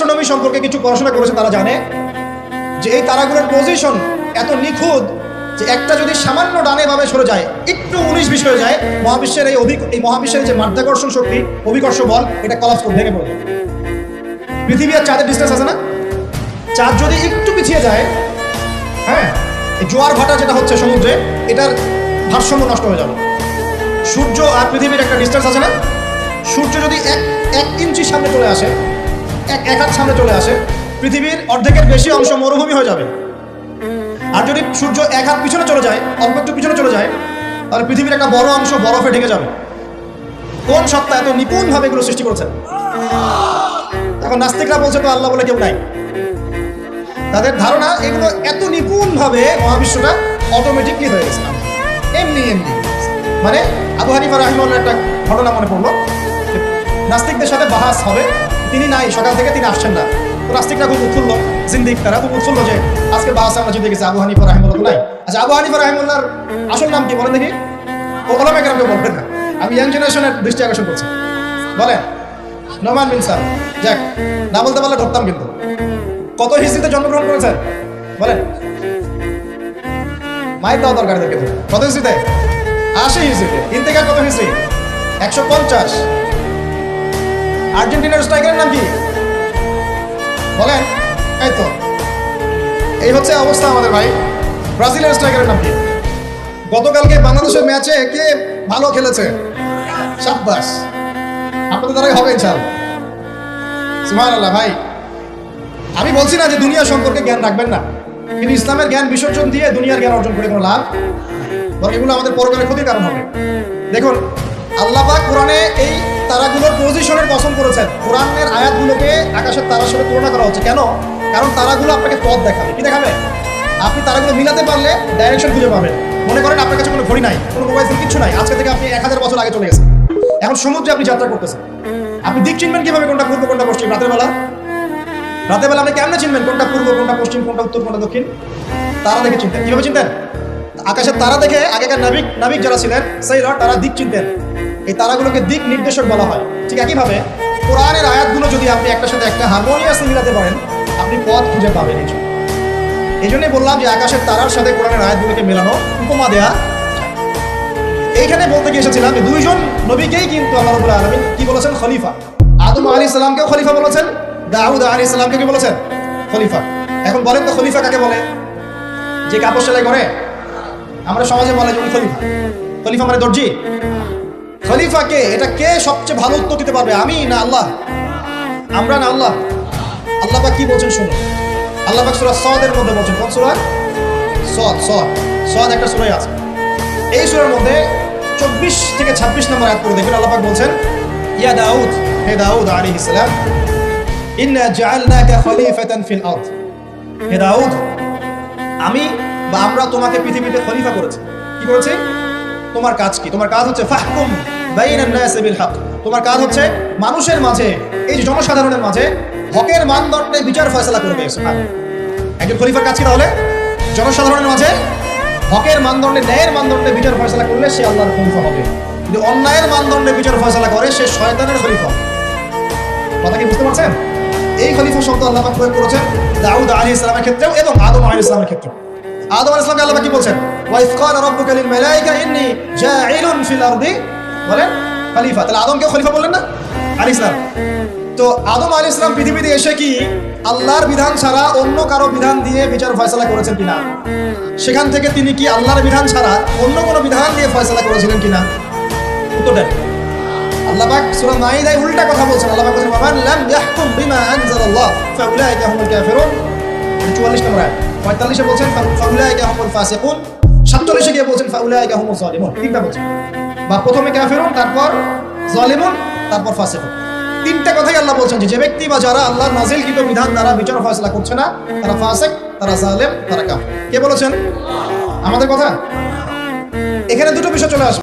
Astronomy সম্পর্কে কিছু পড়াশোনা করেছে তারা জানে যে এই তারাগুলোর পজিশন এত নিখুঁত যে একটা যদি সামান্য ডানে ভাবে সরে যায়, একটু 19-20 হয়ে যায়, মহাবিশ্বের এই মহাবিশ্বের যে মাধ্যাকর্ষণ শক্তি, অভিকর্ষ বল, এটা কলাপস করে ভেঙে পড়ে। পৃথিবী আর চাঁদের ডিস্টেন্স আছে না, চাঁদ যদি একটু পিছিয়ে যায়, হ্যাঁ, এই জোয়ার ভাটা যেটা হচ্ছে সমুদ্রে, এটার ভারসাম্য নষ্ট হয়ে যাবে। সূর্য আর পৃথিবীর একটা ডিস্টেন্স আছে না, সূর্য যদি এক ইঞ্চি সামনে চলে আসে, এক হাত সামনে চলে আসে, পৃথিবীর অর্ধেকের বেশি অংশ মরুভূমি হয়ে যাবে। আর যদি সূর্য এক হাত পিছনে চলে যায়, অল্প একটু পিছনে চলে যায়, তাহলে পৃথিবীর একটা বড় অংশ বরফে ঢেকে যাবে। কোন সত্তা এত নিপুণভাবে এগুলো সৃষ্টি করেছে? এখন নাস্তিকরা বলছে তো আল্লাহ বলে কেউ নাই। তাদের ধারণা এগুলো এত নিপুণভাবে মহাবিশ্বটা অটোমেটিকলি হয়ে গেছে, এমনি এমনি। মানে আবু হানিফা রাহিমাহুল্লাহর একটা ঘটনা মনে পড়লো। নাস্তিকদের সাথে বাহাস হবে, তিনি নাই, সকাল থেকে তিনি আসছেন না। তো নাস্তিকরা খুব উৎফুল্ল, জিন্দিক তারা খুব উৎফুল্ল যে আজকে বাহাস আমরা জিতে গেছি, আবু হানিফা রাহিমাহুল্লাহ নাই। আচ্ছা, আবু হানিফা রাহিমাহুল্লাহর আসল নাম কি বলেন দেখি? ওলামায়ে কেরাম কেউ বলবেন না, আমি ইয়াং জেনারেশনের দৃষ্টি আকর্ষণ করছি। বলেন, নোমান বিন সাল। যাক, না বলতে পারলে ধরতাম কিন্তু। কত হিজরিতে জন্মগ্রহণ করেছেন বলেন? মায়ের দেওয়া দরকার এদেরকে। কত হিজরিতে? 80 হিজরিতে। ইন্তেকাল কত হিজরি? 150। আর্জেন্টিনার স্ট্রাইকারের নাম কি বলেন? এই তো, এই হচ্ছে অবস্থা আমাদের ভাই। ব্রাজিলের স্ট্রাইকারের নাম কি? গতকালকে বাংলাদেশের ম্যাচে কে ভালো খেলেছে? শাবাশ, আপনাদের দ্বারাই হবে ইনশাআল্লাহ। সুবহানাল্লাহ। ভাই, আমি বলছি না যে দুনিয়া সম্পর্কে জ্ঞান রাখবেন না, কিন্তু ইসলামের জ্ঞান বিসর্জন দিয়ে দুনিয়ার জ্ঞান অর্জন করে কোনো লাভ, বরং এগুলো আমাদের পরকালে ক্ষতির কারণ হবে। দেখুন, আল্লাহ পাক কোরআনে এই তারাগুলোর পজিশনের কসম করেছেন। কোরআনের আয়াতগুলোকে আকাশের তারার সাথে তুলনা করা হচ্ছে কেন? কারণ তারাগুলো আপনাকে পথ দেখাবে। কি দেখাবে? আপনি তারাগুলো মিলাতে পারলে ডাইরেকশন খুঁজে পাবেন। মনে করেন আপনার কাছে কোনো ঘড়ি নাই, কোনো মোবাইল ফোন কিছু নাই, আজকে থেকে আপনি 1000 বছর আগে চলে গেছেন। এখন সমুদ্রে আপনি যাত্রা করতেছেন, আপনি দিক চিনবেন কিভাবে? কোনটা পূর্ব, কোনটা পশ্চিম? রাতের বেলা আপনি কেমনে চিনবেন কোনটা পূর্ব, কোনটা পশ্চিম, কোনটা উত্তর, কোনটা দক্ষিণ? তারা দেখে চিনতেন। কিভাবে চিনতেন? আকাশের তারা দেখে আগেকার নাবিক যারা ছিলেন সেইরা, তারা দিক চিনতেন। এই তারাগুলোকে দিক নির্দেশক বলা হয়। ঠিক একইভাবে কোরআনের আয়াতগুলো যদি আপনি একটার সাথে একটা হারমোনিয়াসলি মিলাতে পারেন, আপনি পথ খুঁজে পাবেন। এই জন্যই বললাম যে আকাশের তারার সাথে কোরআনের আয়াতগুলোকে মেলানো, উপমা দেয়া। এইখানে বলতে গিয়ে এসেছিলাম যে দুইজন নবীকেই কিন্তু আল্লাহ রাব্বুল আলামিন কি বলেছেন? খলিফা। আদম আলাইহিস সালামকেও খলিফা বলেছেন, দাউদ আলাইহিস সালামকে কি বলেছেন? খলিফা। এখন বলেন তো, খলিফা কাকে বলে? যে কাপড় সেলাই করে? আমরা সমাজে বলে যে উনি খলিফা। খলিফা মানে দর্জি। খলিফা কে? এটা কে সবচেয়ে ভালো উত্তর দিতে পারবে? আমি না আল্লাহ? আমরা না আল্লাহ? আল্লাহ পাক কি বলছেন শুনুন। আল্লাহ পাক সূরা সাদের মধ্যে বলছেন। কোন সূরা? সাদ একটা সূরাই আছে। এই সূরার মধ্যে 24 থেকে 26 নম্বর আয়াত পড়ে দেখবেন। আল্লাহ পাক বলছেন, ইয়া দাউদ, হে দাউদ আলাইহিস সালাম, ইন্না জাআলনাকা খলিফাতান ফিল আরদ। হে দাউদ, আমি বা আমরা তোমাকে পৃথিবীতে খলিফা করেছি। কি করেছি? তোমার কাজ কি? তোমার কাজ হচ্ছে ফাহকুম বাইনান নাসি বিল হক। তোমার কাজ হচ্ছে মানুষের মাঝে, এই যে জনসাধারণের মাঝে হকের মানদণ্ডে বিচার ফয়সালা করবে। একজন খলিফার কাজ কি তাহলে? জনসাধারণের মাঝে হকের মানদণ্ডে, ন্যায়ের মানদণ্ডে বিচার ফয়সালা করলে সে আল্লাহর খলিফা হবে। যদি অন্যায়ের মানদণ্ডে বিচার ফয়সালা করে, সে শয়তানের খলিফা। কথা কি বুঝতে পারছেন? এই খলিফা শব্দ আল্লাহ পাক প্রয়োগ করেছেন দাউদ আলাইহিস সালামের ক্ষেত্রেও এবং আদম আলাইহিস সালামের ক্ষেত্রেও। আদম আলাইহিস সালামকে আল্লাহ কি বলছেন? ওয়া ইয ক্বালা রাব্বুকা লিল মালায়েকা ইন্নী জাঈলুন ফিল আরদি বলেন খলিফা। তাহলে আদমকে খলিফা বললেন না আলাইহিস সালাম? তো আদম আলাইহিস সালাম পৃথিবীতে এসে কি আল্লাহর বিধান ছাড়া অন্য কারো বিধান দিয়ে বিচার ফয়সালা করেছেন কিনা? সেখান থেকে তিনি কি আল্লাহর বিধান ছাড়া অন্য কোনো বিধান দিয়ে ফয়সালা করেছিলেন কিনা? উত্তর দেন। আল্লাহ পাক সূরা মাইদায় উল্টা কথা বলছেন। আল্লাহ পাক বলেন, ওয়ামান লাম ইয়াহকুম বিমা আনজালাল্লাহ ফাউলাইকা হুমুল কাফিরুন। 44 নম্বর আয়াত। 45 এ বলছেন ফাউলাইকা হুমুল ফাসিকুন। 47 এ গিয়ে বলছেন ফাউলাইকা হুমুল যালিমুন। তিনটা বলছেন, বা প্রথমে কাফিরুন, তারপর যালিমুন, তারপর ফাসিকুন। তিনটা কথাই আল্লাহ বলছেন যে ব্যক্তি বা যারা আল্লাহর নাজিলকৃত বিধান দ্বারা বিচার ফয়সালা করছে না, তারা ফাসিক, তারা জালেম, তারা কাফির। কে বলেছেন? আমাদের কথা। এখানে দুটো বিষয় চলে আসবে।